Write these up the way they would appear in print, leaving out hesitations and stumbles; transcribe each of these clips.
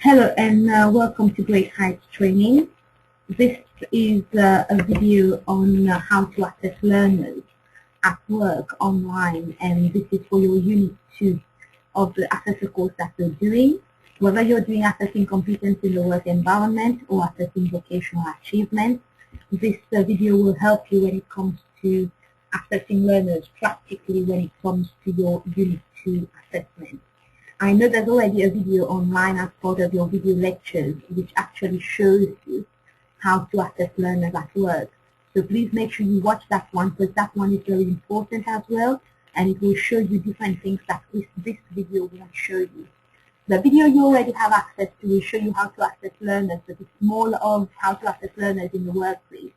Hello and welcome to Great Heights Training. This is a video on how to assess learners at work online, and this is for your Unit 2 of the assessor course that you're doing. Whether you're doing assessing competence in the work environment or assessing vocational achievement, this video will help you when it comes to assessing learners practically when it comes to your Unit 2 assessment. I know there's already a video online as part of your video lectures which actually shows you how to assess learners at work. So please make sure you watch that one, because that one is very important as well, and it will show you different things that this video will show you. The video you already have access to will show you how to assess learners, but it's more of how to assess learners in the workplace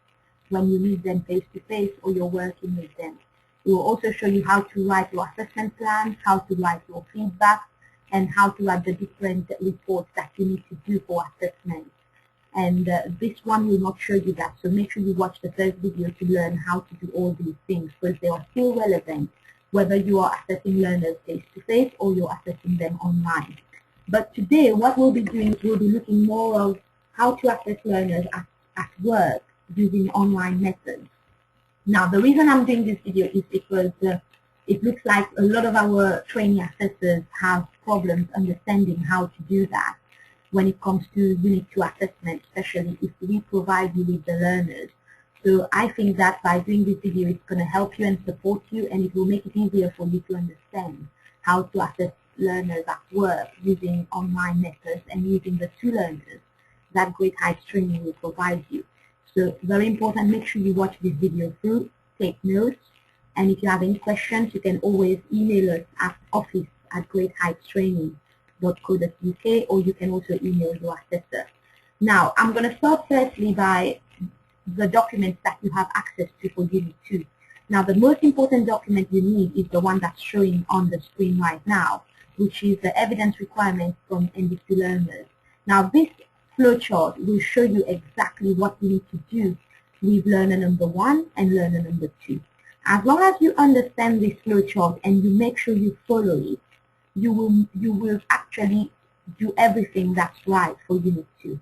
when you meet them face-to-face or you're working with them. It will also show you how to write your assessment plan, how to write your feedback, and how to write the different reports that you need to do for assessment. And this one will not show you that, so make sure you watch the first video to learn how to do all these things, because they are still relevant whether you are assessing learners face-to-face or you're assessing them online. But today what we'll be doing is we'll be looking more of how to assess learners at work using online methods. Now the reason I'm doing this video is because it looks like a lot of our training assessors have problems understanding how to do that when it comes to Unit 2 assessment, especially if we provide you with the learners. So I think that by doing this video, it's going to help you and support you, and it will make it easier for you to understand how to assess learners at work using online methods and using the 2 learners that Great Heights Training will provide you. So very important, make sure you watch this video through, take notes, and if you have any questions, you can always email us at office@greatheightstraining.co.uk, or you can also email your assessor. Now, I'm going to start firstly by the documents that you have access to for Unit 2. Now, the most important document you need is the one that's showing on the screen right now, which is the evidence requirements from NVQ learners. Now, this flowchart will show you exactly what you need to do with learner number 1 and learner number 2. As long as you understand this flowchart and you make sure you follow it, you will actually do everything that's right for Unit 2.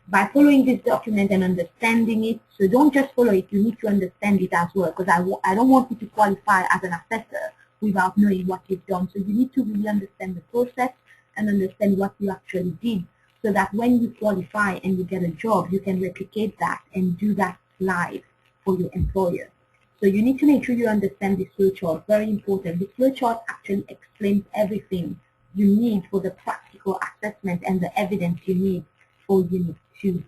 By following this document and understanding it, so don't just follow it, you need to understand it as well, because I don't want you to qualify as an assessor without knowing what you've done. So you need to really understand the process and understand what you actually did, so that when you qualify and you get a job, you can replicate that and do that live for your employer. So you need to make sure you understand this flowchart, very important. The flowchart actually explains everything you need for the practical assessment and the evidence you need for Unit 2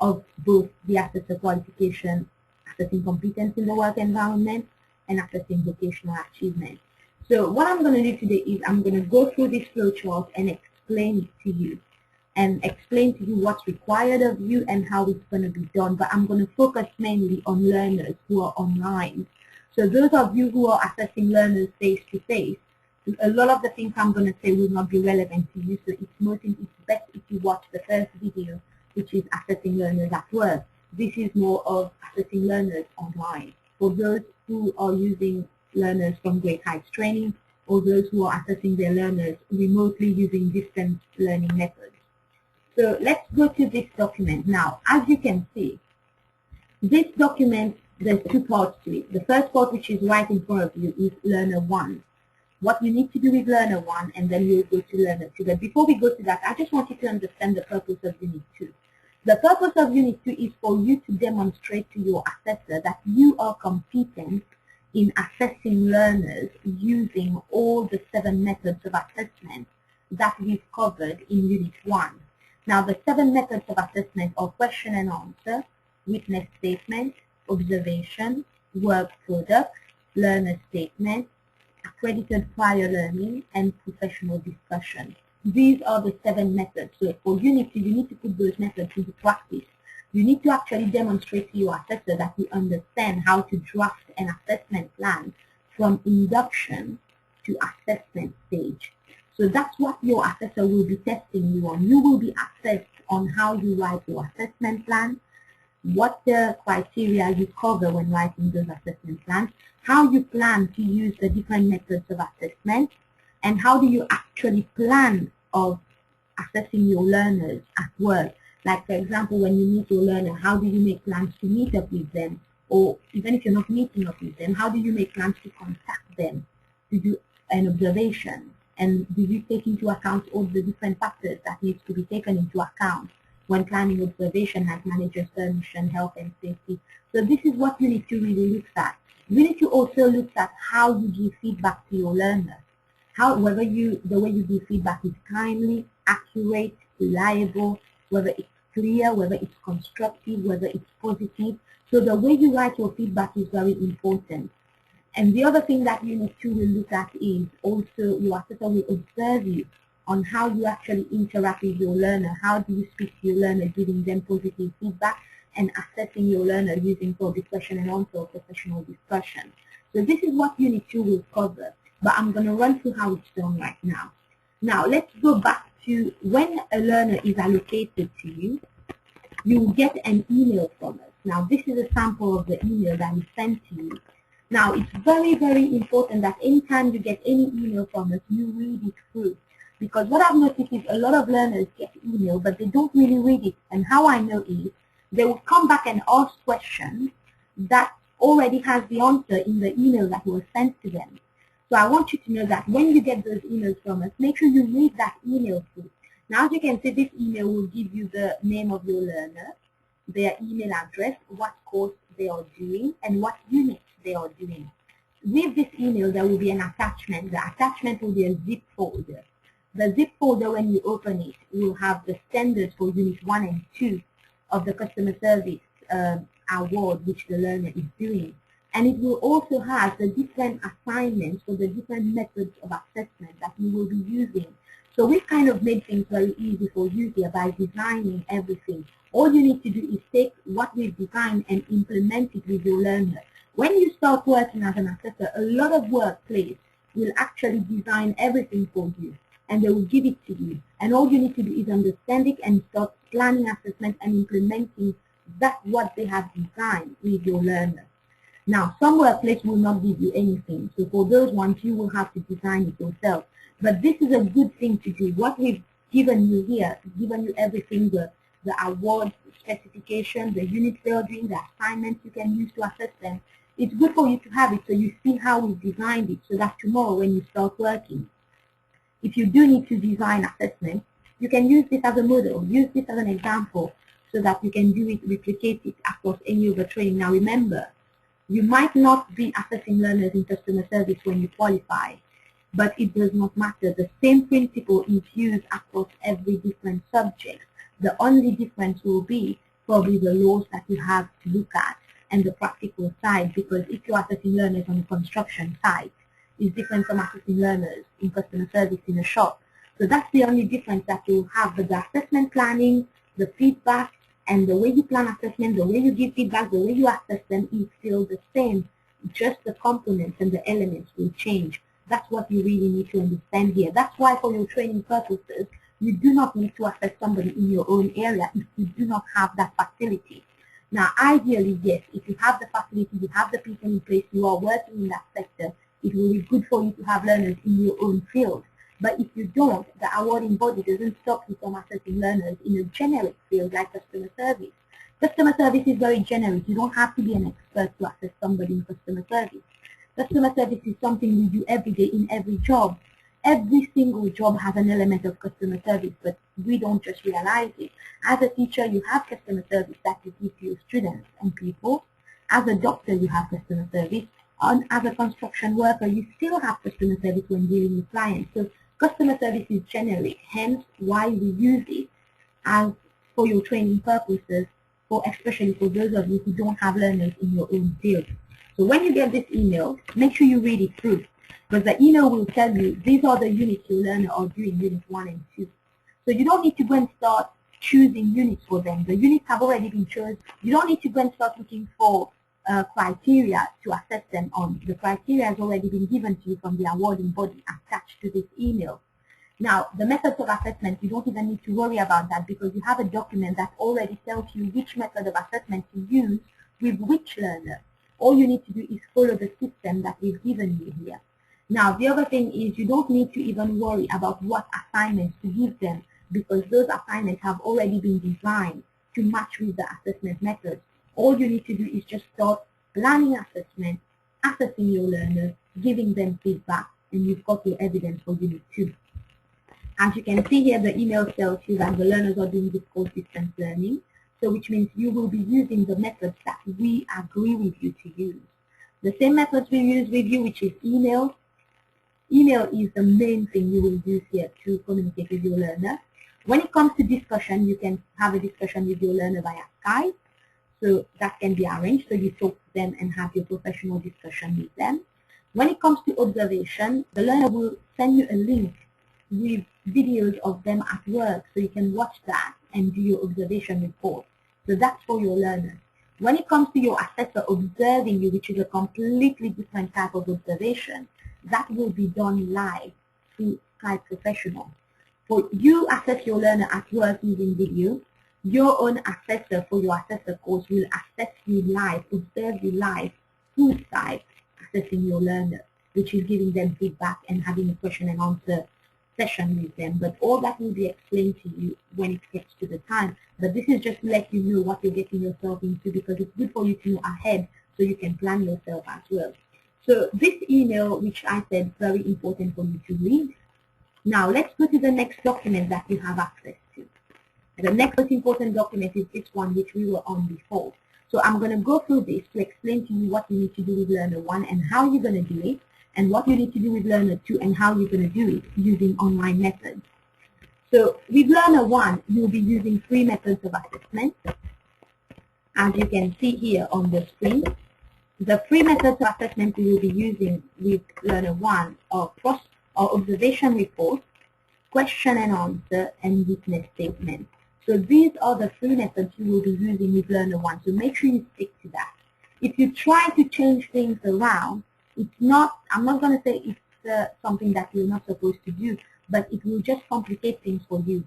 of both the assessor qualification, assessing competence in the work environment, and assessing vocational achievement. So what I'm going to do today is I'm going to go through this flowchart and explain it to you, and explain to you what's required of you and how it's going to be done. But I'm going to focus mainly on learners who are online. So those of you who are assessing learners face-to-face, a lot of the things I'm going to say will not be relevant to you. So it's best if you watch the first video, which is assessing learners at work. This is more of assessing learners online. For those who are using learners from Great Heights Training, or those who are assessing their learners remotely using distance learning methods. So let's go to this document. Now, as you can see, this document, there's 2 parts to it. The first part, which is right in front of you, is Learner 1. What you need to do with Learner 1, and then we'll go to Learner 2. But before we go to that, I just want you to understand the purpose of Unit 2. The purpose of Unit 2 is for you to demonstrate to your assessor that you are competent in assessing learners using all the 7 methods of assessment that we've covered in Unit 1. Now, the 7 methods of assessment are question and answer, witness statement, observation, work product, learner statement, accredited prior learning, and professional discussion. These are the 7 methods. So for Unit 2, you need to put those methods into practice. You need to actually demonstrate to your assessor that you understand how to draft an assessment plan from induction to assessment stage. So that's what your assessor will be testing you on. You will be assessed on how you write your assessment plan, what the criteria you cover when writing those assessment plans, how you plan to use the different methods of assessment, and how do you actually plan of assessing your learners at work. Like, for example, when you meet your learner, how do you make plans to meet up with them? Or even if you're not meeting up with them, how do you make plans to contact them, to do an observation? And do you take into account all the different factors that needs to be taken into account when planning observation as manager's permission, health and safety? So this is what you need to really look at. You need to also look at how you give feedback to your learner. Whether the way you give feedback is timely, accurate, reliable, whether it's clear, whether it's constructive, whether it's positive. So the way you write your feedback is very important. And the other thing that you need to look at is also your assessor will observe you on how you actually interact with your learner. How do you speak to your learner, giving them positive feedback and assessing your learner using public question and answer professional discussion. So this is what Unit 2 will cover, but I'm going to run through how it's done right now. Now let's go back to when a learner is allocated to you, you will get an email from us. Now this is a sample of the email that is sent to you. Now it's very, very important that anytime you get any email from us, you read it through. Because what I've noticed is a lot of learners get email, but they don't really read it. And how I know is they will come back and ask questions that already has the answer in the email that was sent to them. So I want you to know that when you get those emails from us, make sure you read that email through. Now, as you can see, this email will give you the name of your learner, their email address, what course they are doing, and what unit they are doing. With this email, there will be an attachment. The attachment will be a zip folder. The zip folder, when you open it, will have the standards for Unit 1 and 2 of the customer service award which the learner is doing. And it will also have the different assignments for the different methods of assessment that you will be using. So we've kind of made things very easy for you here by designing everything. All you need to do is take what we've designed and implement it with your learner. When you start working as an assessor, a lot of workplace will actually design everything for you, and they will give it to you. And all you need to do is understand it and start planning assessment and implementing that what they have designed with your learner. Now, some workplace will not give you anything. So for those ones, you will have to design it yourself. But this is a good thing to do. What we've given you here, given you everything, the award specification, the unit they are doing, the assignments you can use to assess them. It's good for you to have it so you see how we designed it, so that tomorrow when you start working, if you do need to design assessment, you can use this as a model, use this as an example, so that you can do it, replicate it across any other training. Now remember, you might not be assessing learners in customer service when you qualify, but it does not matter. The same principle is used across every different subject. The only difference will be probably the laws that you have to look at and the practical side, because if you're assessing learners on the construction side, it's different from assessing learners in customer service in a shop. So that's the only difference that you'll have. But the assessment planning, the feedback, and the way you plan assessment, the way you give feedback, the way you assess them is still the same. Just the components and the elements will change. That's what you really need to understand here. That's why for your training purposes, you do not need to assess somebody in your own area if you do not have that facility. Now, ideally, yes, if you have the facility, you have the people in place, you are working in that sector, it will be good for you to have learners in your own field. But if you don't, the awarding body doesn't stop you from assessing learners in a generic field like customer service. Customer service is very generic. You don't have to be an expert to assess somebody in customer service. Customer service is something we do every day in every job. Every single job has an element of customer service, but we don't just realize it. As a teacher, you have customer service that you give to your students and people. As a doctor, you have customer service. And as a construction worker, you still have customer service when dealing with clients. So customer service is generic, hence why we use it as for your training purposes, especially for those of you who don't have learners in your own field. So when you get this email, make sure you read it through, because the email will tell you these are the units your learner are doing, units 1 and 2. So you don't need to go and start choosing units for them. The units have already been chosen. You don't need to go and start looking for criteria to assess them on. The criteria has already been given to you from the awarding body attached to this email. Now, the methods of assessment, you don't even need to worry about that, because you have a document that already tells you which method of assessment to use with which learner. All you need to do is follow the system that we've given you here. Now, the other thing is you don't need to even worry about what assignments to give them, because those assignments have already been designed to match with the assessment methods. All you need to do is just start planning assessment, assessing your learners, giving them feedback, and you've got your evidence for Unit 2. As you can see here, the email tells you that the learners are doing this course distance learning, so which means you will be using the methods that we agree with you to use. The same methods we use with you, which is email. Email is the main thing you will use here to communicate with your learner. When it comes to discussion, you can have a discussion with your learner via Skype. So that can be arranged, so you talk to them and have your professional discussion with them. When it comes to observation, the learner will send you a link with videos of them at work, so you can watch that and do your observation report. So that's for your learners. When it comes to your assessor observing you, which is a completely different type of observation, that will be done live through Skype Professional. For you assess your learner at work using video, your own assessor for your assessor course will assess you live, observe you live through Skype, assessing your learner, which is giving them feedback and having a question and answer session with them. But all that will be explained to you when it gets to the time. But this is just to let you know what you're getting yourself into, because it's good for you to know ahead so you can plan yourself as well. So this email, which I said is very important for you to read. Now let's go to the next document that you have access to. The next most important document is this one, which we were on before. So I'm going to go through this to explain to you what you need to do with Learner 1 and how you're going to do it, and what you need to do with Learner 2 and how you're going to do it using online methods. So with Learner 1, you'll be using 3 methods of assessment. As you can see here on the screen, the 3 methods of assessment we will be using with Learner 1 are observation report, question and answer, and witness statement. So these are the 3 methods you will be using with Learner 1, so make sure you stick to that. If you try to change things around, it's not, I'm not going to say it's something that you're not supposed to do, but it will just complicate things for you.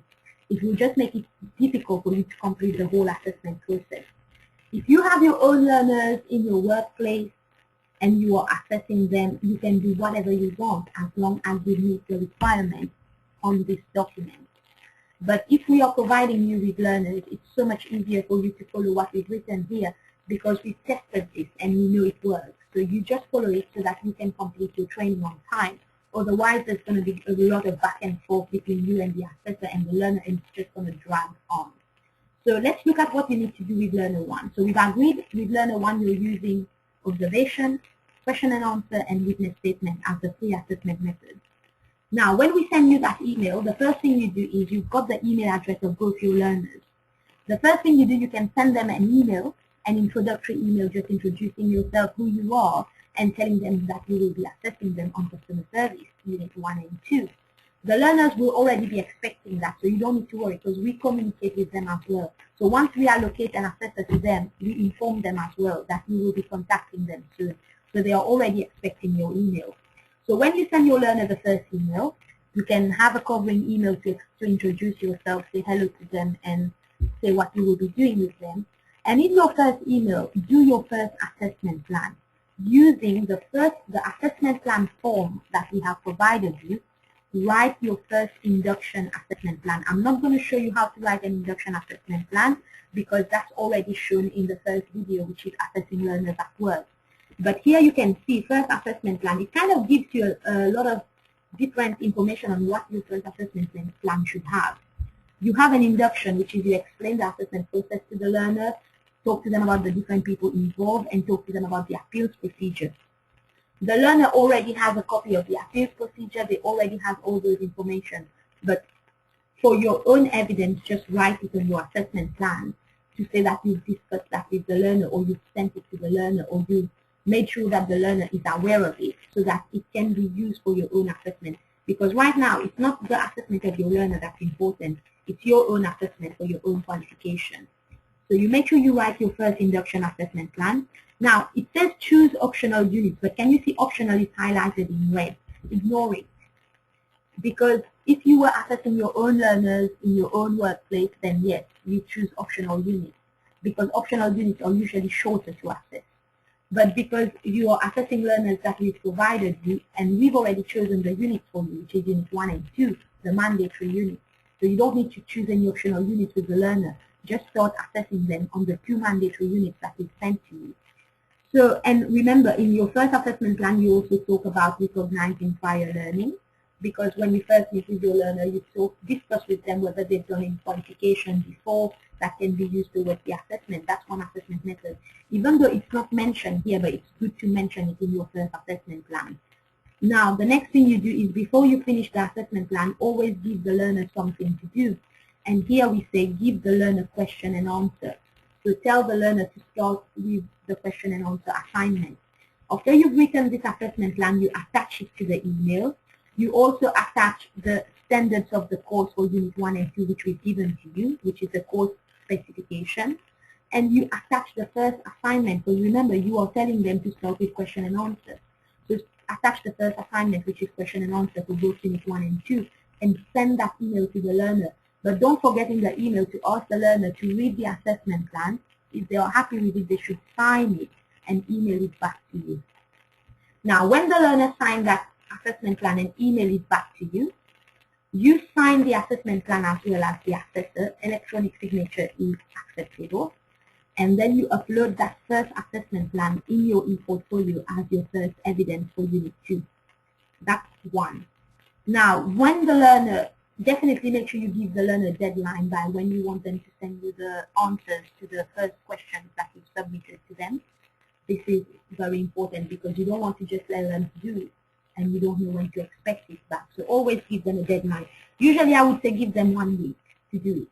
It will just make it difficult for you to complete the whole assessment process. If you have your own learners in your workplace and you are assessing them, you can do whatever you want as long as you meet the requirements on this document. But if we are providing you with learners, it's so much easier for you to follow what we've written here, because we've tested this and we know it works. So you just follow it so that you can complete your training on time. Otherwise, there's going to be a lot of back and forth between you and the assessor and the learner, and it's just going to drag on. So let's look at what you need to do with Learner 1. So we've agreed with Learner 1 you're using observation, question and answer, and witness statement as the 3 assessment methods. Now, when we send you that email, the first thing you do is you've got the email address of both your learners. The first thing you do, you can send them an email, an introductory email just introducing yourself, who you are, and telling them that you will be assessing them on customer service, Unit 1 and 2. The learners will already be expecting that, so you don't need to worry, because we communicate with them as well. So once we allocate an assessor to them, we inform them as well that you will be contacting them soon. So they are already expecting your email. So when you send your learner the first email, you can have a covering email to introduce yourself, say hello to them, and say what you will be doing with them. And in your first email, do your first assessment plan using the assessment plan form that we have provided you. Write your first induction assessment plan. I'm not going to show you how to write an induction assessment plan because that's already shown in the first video, which is assessing learners at work. But here you can see first assessment plan. It kind of gives you a lot of different information on what your first assessment plan should have. You have an induction, which is you explain the assessment process to the learner, talk to them about the different people involved, and talk to them about the appeals procedure. The learner already has a copy of the appeals procedure. They already have all those information. But for your own evidence, just write it on your assessment plan to say that you've discussed that with the learner, or you've sent it to the learner, or you made sure that the learner is aware of it so that it can be used for your own assessment. Because right now, it's not the assessment of your learner that's important. It's your own assessment for your own qualification. So you make sure you write your first induction assessment plan. Now, it says choose optional units, but can you see optional is highlighted in red? Ignore it. Because if you were assessing your own learners in your own workplace, then yes, you choose optional units, because optional units are usually shorter to assess. But because you are assessing learners that we've provided you, and we've already chosen the units for you, which is Unit 1 and 2, the mandatory units, So you don't need to choose any optional units with the learner. Just start assessing them on the 2 mandatory units that is sent to you. So, and remember, in your first assessment plan, you also talk about recognizing prior learning, because when you first meet with your learner, you discuss with them whether they've done any qualification before that can be used towards the assessment. That's one assessment method. Even though it's not mentioned here, but it's good to mention it in your first assessment plan. Now, the next thing you do is before you finish the assessment plan, always give the learner something to do. And here we say give the learner question and answer. So tell the learner to start with the question and answer assignment. After you've written this assessment plan, you attach it to the email. You also attach the standards of the course for Unit 1 and 2, which we've given to you, which is the course specification. And you attach the first assignment. So remember, you are telling them to start with question and answer. So attach the first assignment, which is question and answer for both Unit 1 and 2, and send that email to the learner. But don't forget in the email to ask the learner to read the assessment plan. If they are happy with it, they should sign it and email it back to you. Now, when the learner signs that assessment plan and email it back to you, you sign the assessment plan as well as the assessor. Electronic signature is acceptable. And then you upload that first assessment plan in your e-portfolio as your first evidence for Unit 2. That's one. Now, when the learner, definitely make sure you give the learner a deadline by when you want them to send you the answers to the first questions that you submitted to them. This is very important because you don't want to just let them do it and you don't know when to expect it back. So always give them a deadline. Usually I would say give them 1 week to do it,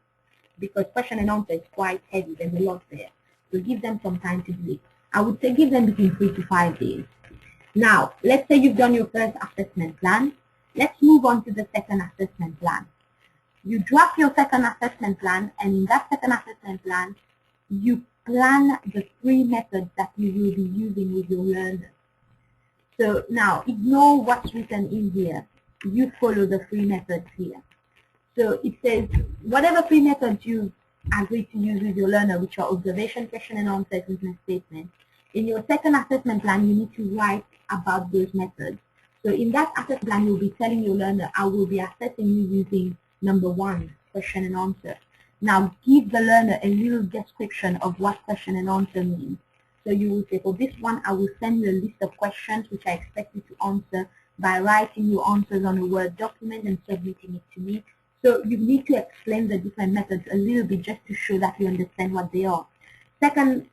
because question and answer is quite heavy, there's a lot there. So give them some time to do it. I would say give them between 3 to 5 days. Now, let's say you've done your first assessment plan. Let's move on to the second assessment plan. You draft your second assessment plan, and in that second assessment plan, you plan the 3 methods that you will be using with your learner. So now, ignore what's written in here. You follow the 3 methods here. So it says, whatever 3 methods you agree to use with your learner, which are observation, question and answer, witness statement. In your second assessment plan, you need to write about those methods. So in that assessment plan, you'll be telling your learner, I will be assessing you using number 1, question and answer. Now give the learner a little description of what question and answer means. So you will say, for this one, I will send you a list of questions which I expect you to answer by writing your answers on a Word document and submitting it to me. So you need to explain the different methods a little bit just to show that you understand what they are. Second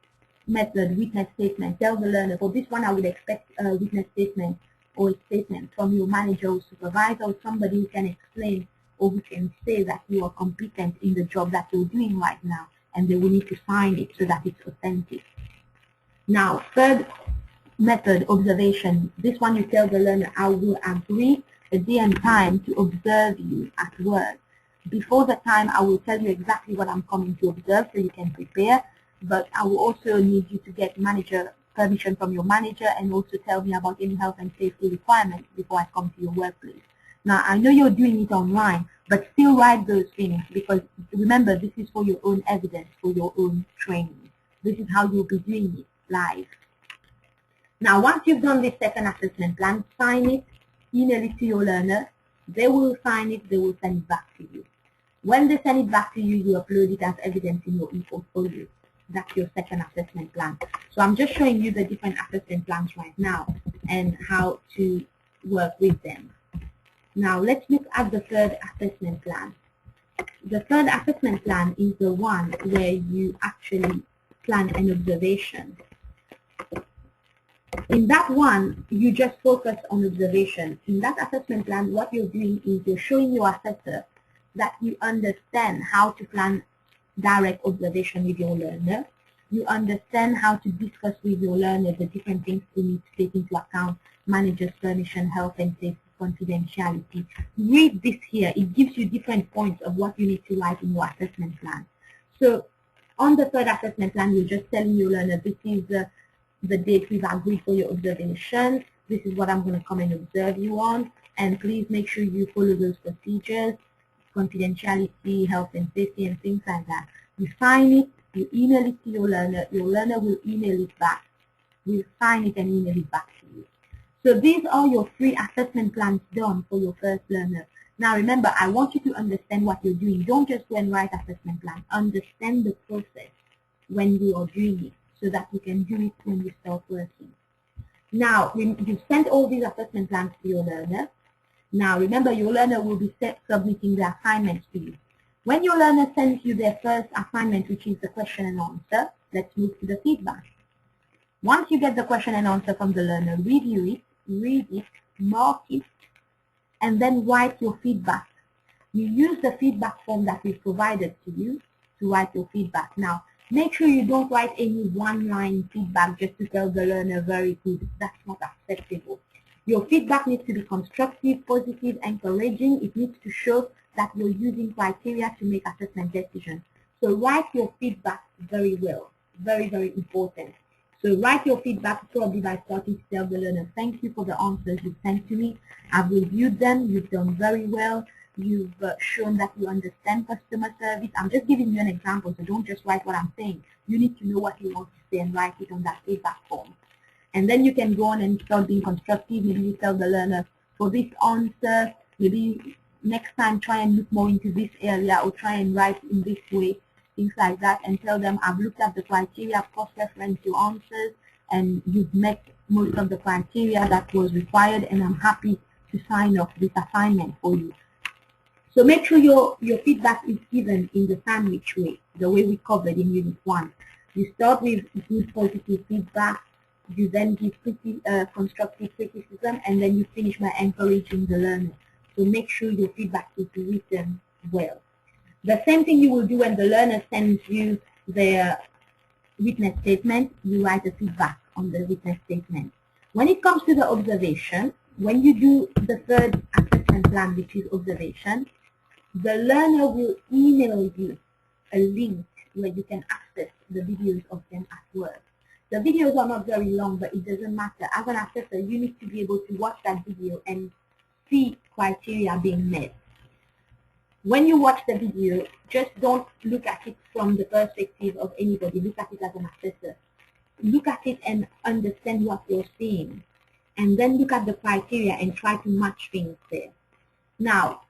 method, witness statement. Tell the learner, for this one, I would expect a witness statement or a statement from your manager or supervisor or somebody who can explain or who can say that you are competent in the job that you're doing right now, and they will need to sign it so that it's authentic. Now, third method, observation. This one you tell the learner, I will agree a day and time to observe you at work. Before the time, I will tell you exactly what I'm coming to observe so you can prepare, but I will also need you to get manager permission from your manager and also tell me about any health and safety requirements before I come to your workplace. Now, I know you're doing it online, but still write those things, because remember, this is for your own evidence, for your own training. This is how you'll be doing it live. Now, once you've done this second assessment plan, sign it, email it to your learner. They will sign it, they will send it back to you. When they send it back to you, you upload it as evidence in your e-portfolio. That's your second assessment plan. So I'm just showing you the different assessment plans right now and how to work with them. Now let's look at the third assessment plan. The third assessment plan is the one where you actually plan an observation. In that one, you just focus on observation. In that assessment plan, what you're doing is you're showing your assessor that you understand how to plan direct observation with your learner. You understand how to discuss with your learner the different things you need to take into account: manager's permission, health and safety, confidentiality. Read this here. It gives you different points of what you need to write in your assessment plan. So on the third assessment plan, you're just telling your learner, this is the date we've agreed for your observation. This is what I'm going to come and observe you on. And please make sure you follow those procedures, confidentiality, health and safety, and things like that. You sign it, you email it to your learner will email it back. We'll sign it and email it back to you. So these are your 3 assessment plans done for your first learner. Now remember, I want you to understand what you're doing. Don't just go and write assessment plan. Understand the process when you are doing it so that you can do it when you start working. Now, you've sent all these assessment plans to your learner. Now remember, your learner will be submitting the assignments to you. When your learner sends you their first assignment, which is the question and answer, let's move to the feedback. Once you get the question and answer from the learner, review it, read it, mark it, and then write your feedback. You use the feedback form that we provided to you to write your feedback. Now, make sure you don't write any one-line feedback just to tell the learner very good. That's not acceptable. Your feedback needs to be constructive, positive, encouraging. It needs to show that you're using criteria to make assessment decisions. So write your feedback very well. Very, very important. So write your feedback probably by starting to tell the learner, thank you for the answers you sent to me. I've reviewed them. You've done very well. You've shown that you understand customer service. I'm just giving you an example, so don't just write what I'm saying. You need to know what you want to say and write it on that feedback form. And then you can go on and start being constructive. Maybe you tell the learner, for this answer, maybe next time try and look more into this area or try and write in this way, things like that, and tell them, I've looked at the criteria, I've cross-referenced your answers, and you've met most of the criteria that was required, and I'm happy to sign off this assignment for you. So make sure your feedback is given in the sandwich way, the way we covered in Unit 1. You start with good positive feedback, you then give constructive criticism, and then you finish by encouraging the learner. So make sure your feedback is written well. The same thing you will do when the learner sends you their witness statement. You write a feedback on the witness statement. When it comes to the observation, when you do the third assessment plan, which is observation, the learner will email you a link where you can access the videos of them at work. The videos are not very long, but it doesn't matter. As an assessor, you need to be able to watch that video and see criteria being met. When you watch the video, just don't look at it from the perspective of anybody. Look at it as an assessor. Look at it and understand what you're seeing. And then look at the criteria and try to match things there. Now,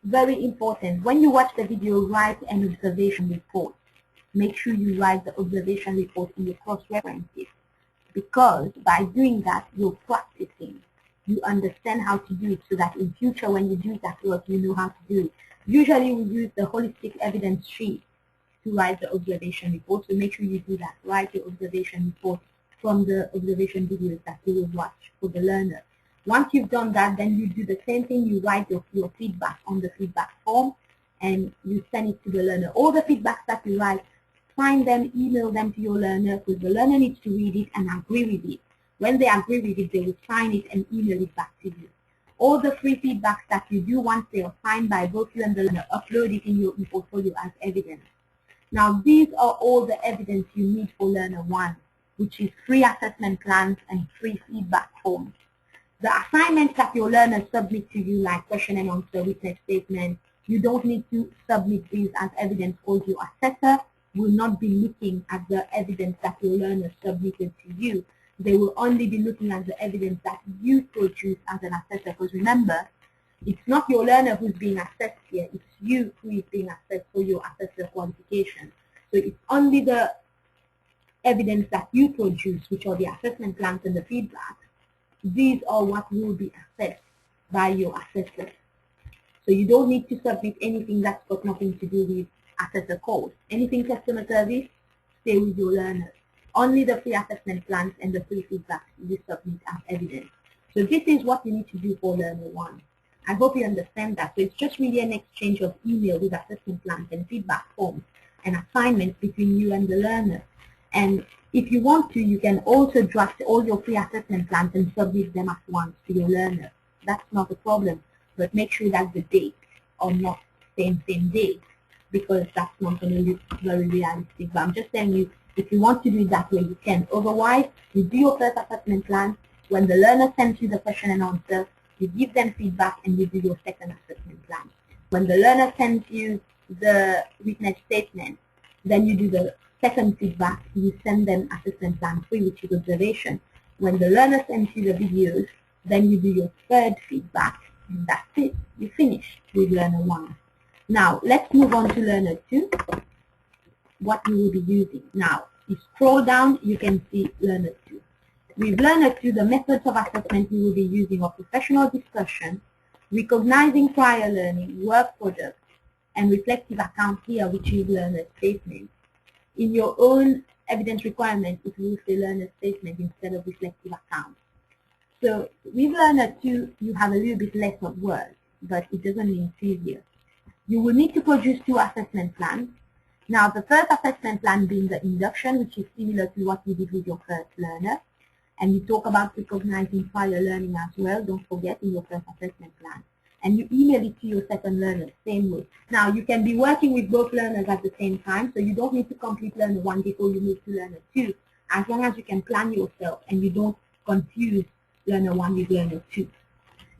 very important, when you watch the video, write an observation report. Make sure you write the observation report in your cross-references, because by doing that, you're practicing. You understand how to do it so that in future when you do it at work, you know how to do it. Usually we use the holistic evidence sheet to write the observation report, so make sure you do that. Write your observation report from the observation videos that you will watch for the learner. Once you've done that, then you do the same thing. You write your feedback on the feedback form and you send it to the learner. All the feedbacks that you write, find them, email them to your learner, because the learner needs to read it and agree with it. When they agree with it, they will sign it and email it back to you. All the free feedbacks that you do, once they are signed by both you and the learner, upload it in your ePortfolio as evidence. Now, these are all the evidence you need for Learner 1, which is free assessment plans and free feedback forms. The assignments that your learners submit to you, like question and answer, witness statement, you don't need to submit these as evidence, because your assessor will not be looking at the evidence that your learners submitted to you. They will only be looking at the evidence that you produce as an assessor, because remember, it's not your learner who's being assessed here, it's you who is being assessed for your assessor qualification. So it's only the evidence that you produce, which are the assessment plans and the feedback. These are what will be assessed by your assessor. So you don't need to submit anything that's got nothing to do with assessor course. Anything customer service, stay with your learners. Only the free assessment plans and the free feedback you submit as evidence. So this is what you need to do for Learner 1. I hope you understand that. So it's just really an exchange of email with assessment plans and feedback forms and assignments between you and the learner. And if you want to, you can also draft all your free assessment plans and submit them at once to your learner. That's not a problem. But make sure that the dates are not same day, because that's not going to look very realistic. But I'm just telling you, if you want to do it that way, you can. Otherwise, you do your first assessment plan. When the learner sends you the question and answer, you give them feedback and you do your second assessment plan. When the learner sends you the witness statement, then you do the second feedback. You send them assessment plan 3, which is observation. When the learner sends you the videos, then you do your third feedback And that's it. You finish with Learner 1. Now, let's move on to Learner 2, what you will be using. Now, you scroll down, you can see Learner 2. With Learner 2, the methods of assessment you will be using are professional discussion, recognizing prior learning, work products, and reflective account here, which is learner statement. In your own evidence requirement, it will say learner statement instead of reflective account. So with Learner 2, you have a little bit less of work, but it doesn't mean it's easier. You will need to produce 2 assessment plans. Now, the first assessment plan being the induction, which is similar to what you did with your first learner. And you talk about recognizing prior learning as well, don't forget, in your first assessment plan. And you email it to your second learner, same way. Now, you can be working with both learners at the same time, so you don't need to complete Learner 1 before you move to Learner 2, as long as you can plan yourself and you don't confuse Learner 1 with Learner 2.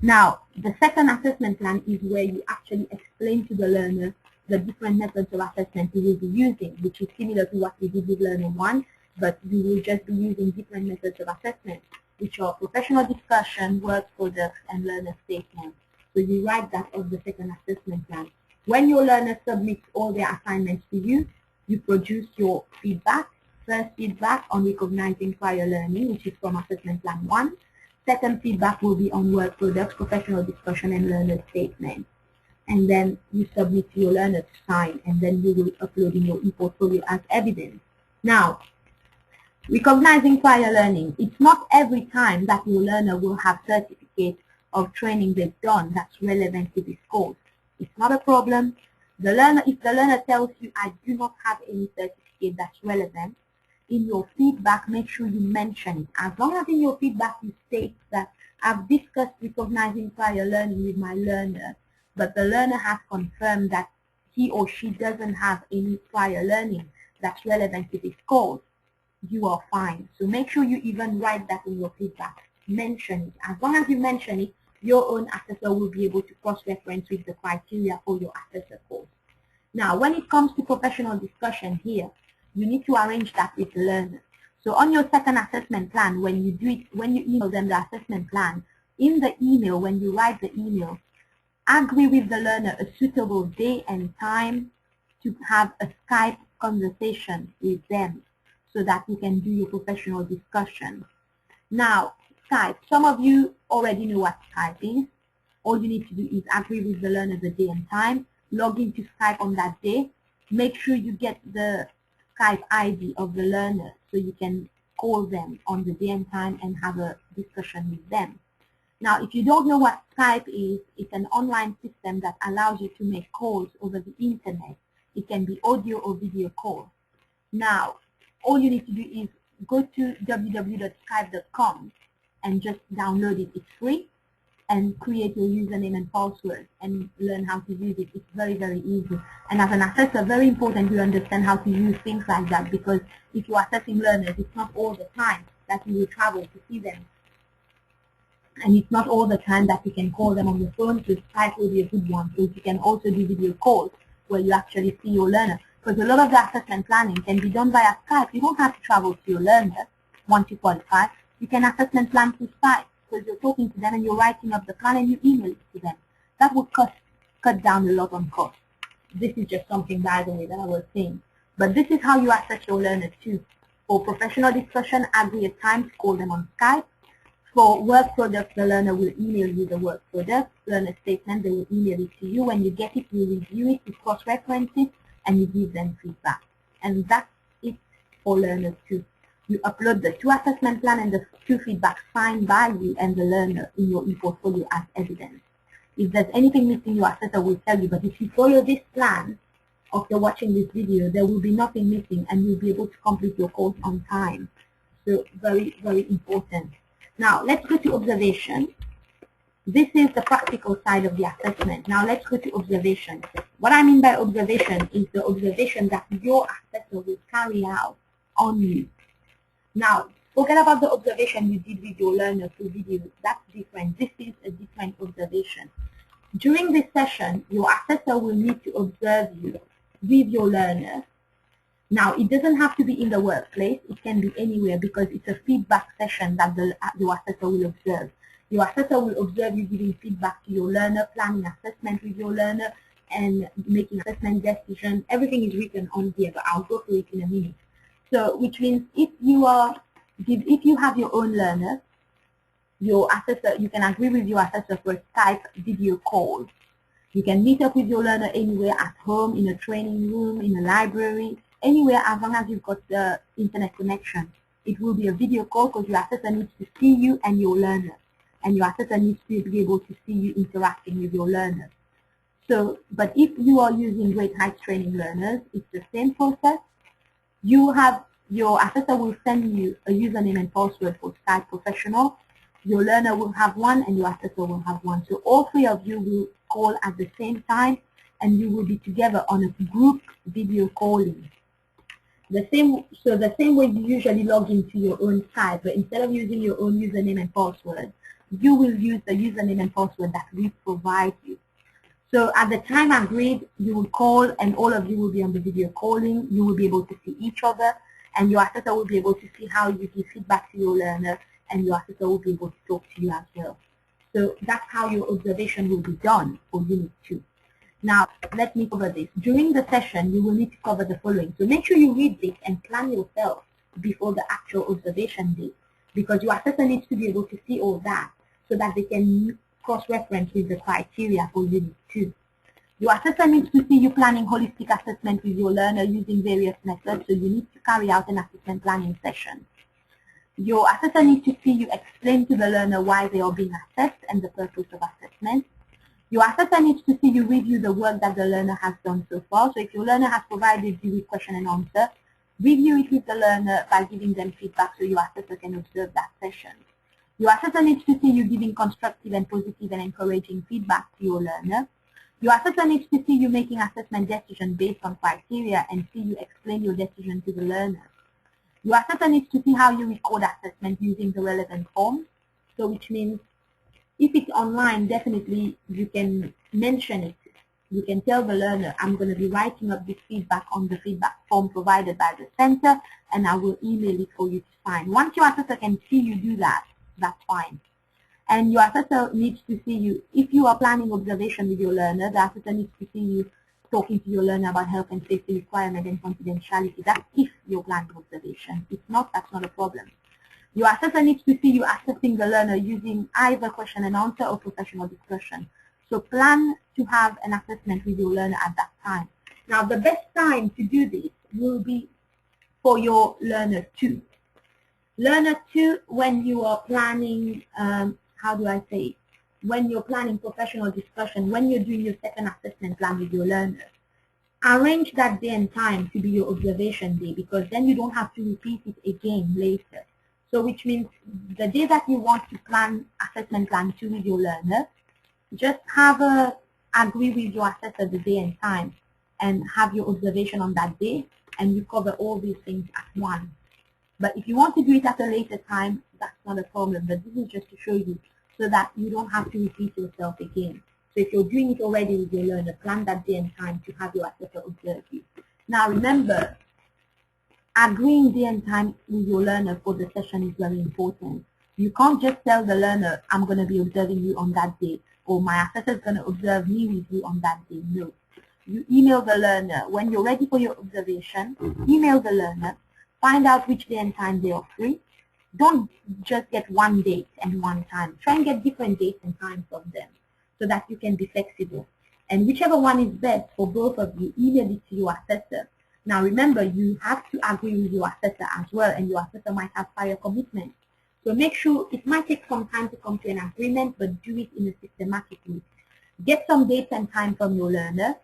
Now, the second assessment plan is where you actually explain to the learner the different methods of assessment you will be using, which is similar to what we did with Learner 1, but you will just be using different methods of assessment, which are professional discussion, work products, and learner statements. So you write that on the second assessment plan. When your learner submits all their assignments to you, you produce your feedback. First feedback on recognizing prior learning, which is from assessment plan 1. Second feedback will be on work products, professional discussion, and learner statement. And then you submit to your learner to sign, and then you will upload in your e-portfolio as evidence. Now, recognizing prior learning, it's not every time that your learner will have certificate of training they've done that's relevant to this course. It's not a problem. If the learner tells you, I do not have any certificate that's relevant, in your feedback, make sure you mention it. As long as in your feedback you state that I've discussed recognizing prior learning with my learner, but the learner has confirmed that he or she doesn't have any prior learning that's relevant to this course, you are fine. So make sure you even write that in your feedback. Mention it. As long as you mention it, your own assessor will be able to cross-reference with the criteria for your assessor course. Now, when it comes to professional discussion here, you need to arrange that with the learner. So on your second assessment plan, when you email them the assessment plan, in the email, when you write the email, agree with the learner a suitable day and time to have a Skype conversation with them so that you can do your professional discussion. Now, Skype, some of you already know what Skype is. All you need to do is agree with the learner the day and time, log into Skype on that day, make sure you get the Skype ID of the learner so you can call them on the day and time and have a discussion with them. Now, if you don't know what Skype is, it's an online system that allows you to make calls over the internet. It can be audio or video call. Now, all you need to do is go to www.skype.com and just download it. It's free, and create your username and password and learn how to use it. It's very, very easy. And as an assessor, very important you understand how to use things like that, because if you're assessing learners, it's not all the time that you will travel to see them. And it's not all the time that you can call them on the phone, so Skype will be a good one. So you can also do video calls where you actually see your learner. Because a lot of the assessment planning can be done via Skype. You don't have to travel to your learner once you qualify. You can assessment plan through Skype, because you're talking to them and you're writing up the plan and you email it to them. That would cut down a lot on cost. This is just something, by the way, that I was saying. But this is how you assess your learners too. For professional discussion, agree a time to call them on Skype. For work products, the learner will email you the work product. Learner statement, they will email it to you. When you get it, you review it, you cross-reference it, and you give them feedback. And that's it for learners too. You upload the 2 assessment plan and the 2 feedback signed by you and the learner in your e-portfolio as evidence. If there's anything missing, your assessor will tell you, but if you follow this plan after watching this video, there will be nothing missing and you'll be able to complete your course on time. So very, very important. Now, let's go to observation. This is the practical side of the assessment. Now, let's go to observation. What I mean by observation is the observation that your assessor will carry out on you. Now, forget about the observation you did with your learner through video. That's different. This is a different observation. During this session, your assessor will need to observe you with your learner. Now, it doesn't have to be in the workplace. It can be anywhere because it's a feedback session that your assessor will observe. Your assessor will observe you giving feedback to your learner, planning assessment with your learner, and making assessment decisions. Everything is written on here, but I'll go through it in a minute. So, which means if you have your own learner, your assessor, you can agree with your assessor for a Skype video call. You can meet up with your learner anywhere, at home, in a training room, in a library, anywhere, as long as you've got the internet connection. It will be a video call because your assessor needs to see you and your learner. And your assessor needs to be able to see you interacting with your learner. So, but if you are using Great Heights Training Learners, it's the same process. Your assessor will send you a username and password for Skype Professional. Your learner will have one and your assessor will have one. So all three of you will call at the same time and you will be together on a group video calling. The same way you usually log into your own Skype, but instead of using your own username and password, you will use the username and password that we provide you. So at the time agreed, you will call and all of you will be on the video calling. You will be able to see each other and your assessor will be able to see how you give feedback to your learner and your assessor will be able to talk to you as well. So that's how your observation will be done for Unit 2. Now, let me cover this. During the session, you will need to cover the following. So make sure you read this and plan yourself before the actual observation day, because your assessor needs to be able to see all that so that they can cross-reference with the criteria for Unit 2. Your assessor needs to see you planning holistic assessment with your learner using various methods, so you need to carry out an assessment planning session. Your assessor needs to see you explain to the learner why they are being assessed and the purpose of assessment. Your assessor needs to see you review the work that the learner has done so far. So if your learner has provided you with question and answer, review it with the learner by giving them feedback so your assessor can observe that session. Your assessor needs to see you giving constructive and positive and encouraging feedback to your learner. Your assessor needs to see you making assessment decisions based on criteria and see you explain your decision to the learner. Your assessor needs to see how you record assessment using the relevant forms. So which means if it's online, definitely you can mention it. You can tell the learner, I'm going to be writing up this feedback on the feedback form provided by the center and I will email it for you to sign. Once your assessor can see you do that, that's fine. And your assessor needs to see you, if you are planning observation with your learner, the assessor needs to see you talking to your learner about health and safety requirement and confidentiality. That's if you're planning observation. If not, that's not a problem. Your assessor needs to see you assessing the learner using either question and answer or professional discussion. So plan to have an assessment with your learner at that time. Now the best time to do this will be for your learner 2. Learner 2, when you are planning, when you're planning professional discussion, when you're doing your second assessment plan with your learner, arrange that day and time to be your observation day, because then you don't have to repeat it again later. So which means the day that you want to plan assessment plan 2 with your learner, just agree with your assessor the day and time and have your observation on that day and you cover all these things at once. But if you want to do it at a later time, that's not a problem. But this is just to show you so that you don't have to repeat yourself again. So if you're doing it already with your learner, plan that day and time to have your assessor observe you. Now remember, agreeing day and time with your learner for the session is very important. You can't just tell the learner, I'm going to be observing you on that day, or my assessor is going to observe me with you on that day. No. You email the learner. When you're ready for your observation, email the learner, find out which day and time they are free. Don't just get one date and one time. Try and get different dates and times from them so that you can be flexible. And whichever one is best for both of you, email it to your assessor. Now remember, you have to agree with your assessor as well, and your assessor might have prior commitments. So make sure, it might take some time to come to an agreement, but do it in a systematic way. Get some dates and time from your learner.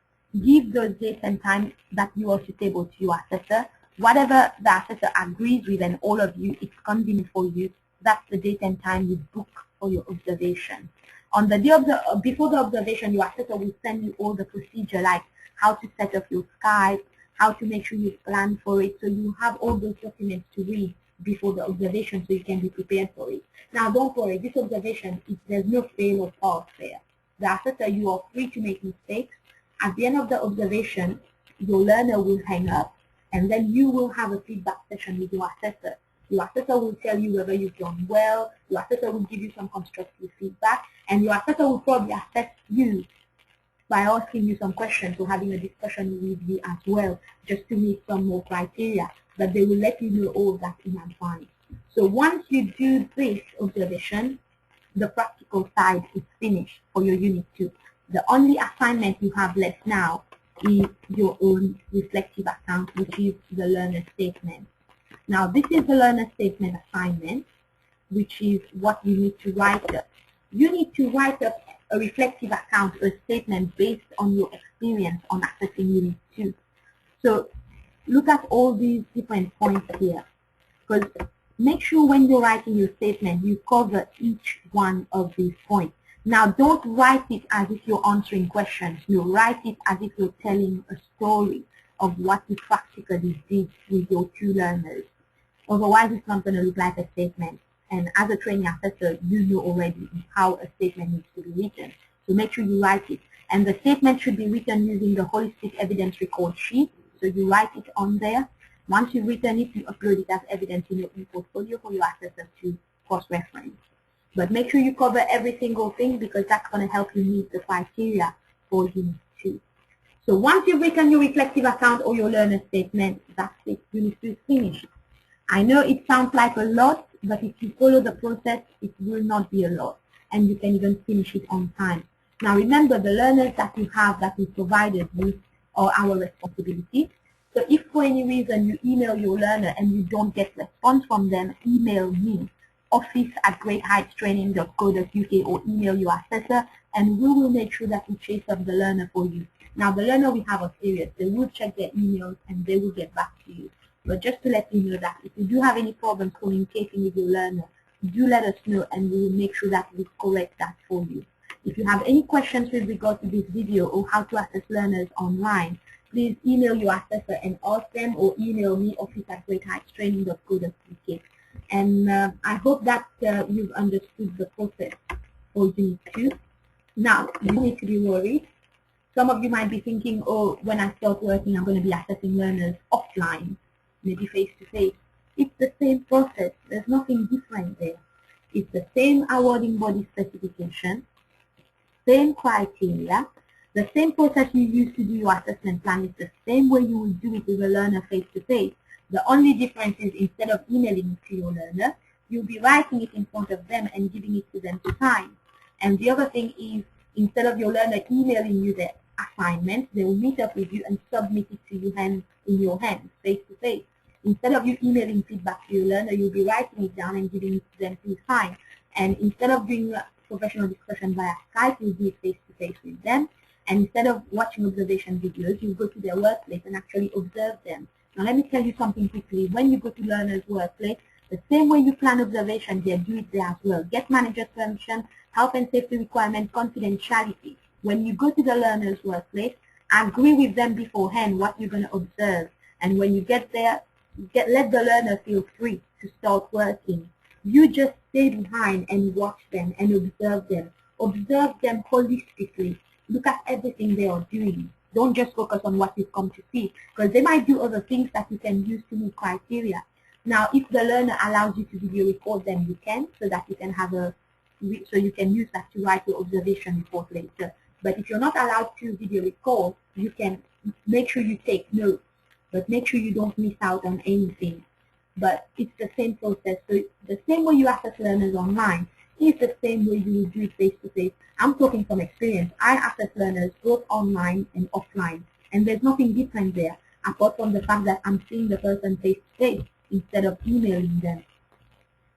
Give those dates and time that you are suitable to your assessor. Whatever the assessor agrees with and all of you, it's convenient for you, that's the date and time you book for your observation. On the day of before the observation, your assessor will send you all the procedure, like how to set up your Skype, how to make sure you plan for it, so you have all those documents to read before the observation so you can be prepared for it. Now don't worry, this observation, there's no fail or pass there. The assessor, you are free to make mistakes. At the end of the observation, your learner will hang up and then you will have a feedback session with your assessor Your assessor will tell you whether you've done well. Your assessor will give you some constructive feedback, and your assessor will probably assess you by asking you some questions or having a discussion with you as well, just to meet some more criteria. But they will let you know all that in advance. So once you do this observation, the practical side is finished for your Unit 2. The only assignment you have left now is your own reflective account, which is the learner statement. Now, this is the learner statement assignment, which is what you need to write up. You need to write up a reflective account or a statement based on your experience on assessing Unit 2. So look at all these different points here, because make sure when you're writing your statement, you cover each one of these points. Now, don't write it as if you're answering questions. You write it as if you're telling a story of what you practically did with your 2 learners. Otherwise, it's not going to look like a statement. And as a training assessor, you know already how a statement needs to be written. So make sure you write it. And the statement should be written using the Holistic Evidence Record sheet. So you write it on there. Once you've written it, you upload it as evidence in your e-portfolio for your assessor to cross-reference. But make sure you cover every single thing, because that's going to help you meet the criteria for Unit 2. So once you've written your reflective account or your learner statement, that's it. Unit 2 is finished. I know it sounds like a lot, but if you follow the process, it will not be a lot, and you can even finish it on time. Now remember, the learners that you have that we provided you are our responsibility. So if for any reason you email your learner and you don't get response from them, email me, office@greatheightstraining.co.uk, or email your assessor, and we will make sure that we chase up the learner for you. Now the learner we have are serious. They will check their emails and they will get back to you. But just to let you know that if you do have any problems communicating with your learner, do let us know and we will make sure that we correct that for you. If you have any questions with regard to this video or how to assess learners online, please email your assessor and ask them, or email me, office@greatheightstraining.co.uk. And I hope that you've understood the process for Unit 2. Now, you need to be worried. Some of you might be thinking, oh, when I start working, I'm going to be assessing learners offline, maybe face-to-face. It's the same process. There's nothing different there. It's the same awarding body specification, same criteria, the same process you use to do your assessment plan is the same way you will do it with a learner face-to-face. The only difference is, instead of emailing it to your learner, you'll be writing it in front of them and giving it to them to sign. And the other thing is, instead of your learner emailing you the assignment, they will meet up with you and submit it to you in your hands, face-to-face. Instead of you emailing feedback to your learner, you'll be writing it down and giving it to them to sign. And instead of doing a professional discussion via Skype, you'll do it face-to-face with them. And instead of watching observation videos, you go to their workplace and actually observe them. Now let me tell you something quickly. When you go to learners' workplace, the same way you plan observation here, do it there as well. Get manager's permission, health and safety requirement, confidentiality. When you go to the learner's workplace, agree with them beforehand what you're going to observe. And when you get there, let the learner feel free to start working. You just stay behind and watch them and observe them. Observe them holistically. Look at everything they are doing. Don't just focus on what you've come to see, because they might do other things that you can use to meet criteria. Now, if the learner allows you to video record them, you can, so that you can you can use that to write your observation report later. But if you're not allowed to video record, you can make sure you take notes, but make sure you don't miss out on anything. But it's the same process. So the same way you assess learners online is the same way you will do it face-to-face. I'm talking from experience. I assess learners both online and offline, and there's nothing different there, apart from the fact that I'm seeing the person face-to-face instead of emailing them.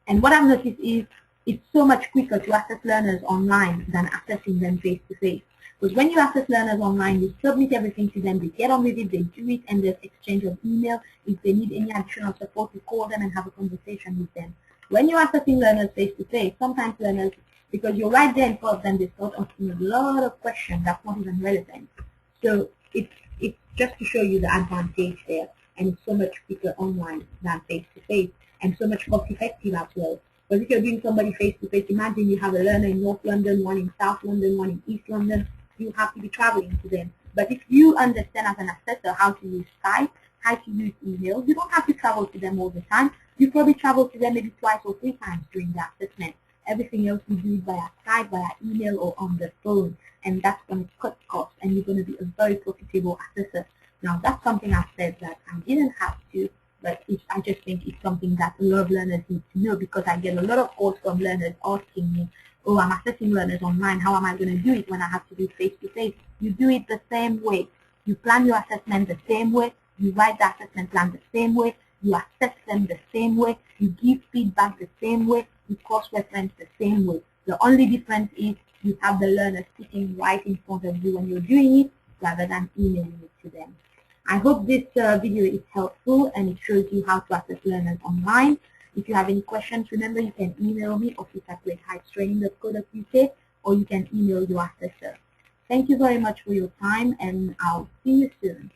And what I've noticed is it's so much quicker to assess learners online than assessing them face-to-face. Because when you assess learners online, you submit everything to them, they get on with it, they do it, and there's exchange of email. If they need any additional support, you call them and have a conversation with them. When you're assessing learners face-to-face, sometimes learners, because you're right there in front of them, they start asking a lot of questions that's not even relevant. So it's just to show you the advantage there, and it's so much quicker online than face-to-face, and so much cost-effective as well. Because if you're doing somebody face-to-face, imagine you have a learner in North London, one in South London, one in East London. You have to be traveling to them. But if you understand as an assessor how to use Skype, try to use email. You don't have to travel to them all the time. You probably travel to them maybe 2 or 3 times during the assessment. Everything else you do it via Skype, via email, or on the phone, and that's going to cut costs, and you're going to be a very profitable assessor. Now, that's something I said that I didn't have to, but I just think it's something that a lot of learners need to know, because I get a lot of calls from learners asking me, oh, I'm assessing learners online. How am I going to do it when I have to do face-to-face? You do it the same way. You plan your assessment the same way. You write the assessment plan the same way. You assess them the same way. You give feedback the same way. You cross-reference the same way. The only difference is you have the learner sitting right in front of you when you're doing it, rather than emailing it to them. I hope this video is helpful and it shows you how to assess learners online. If you have any questions, remember you can email me, office@greatheights.training.co.uk, or you can email your assessor. Thank you very much for your time, and I'll see you soon.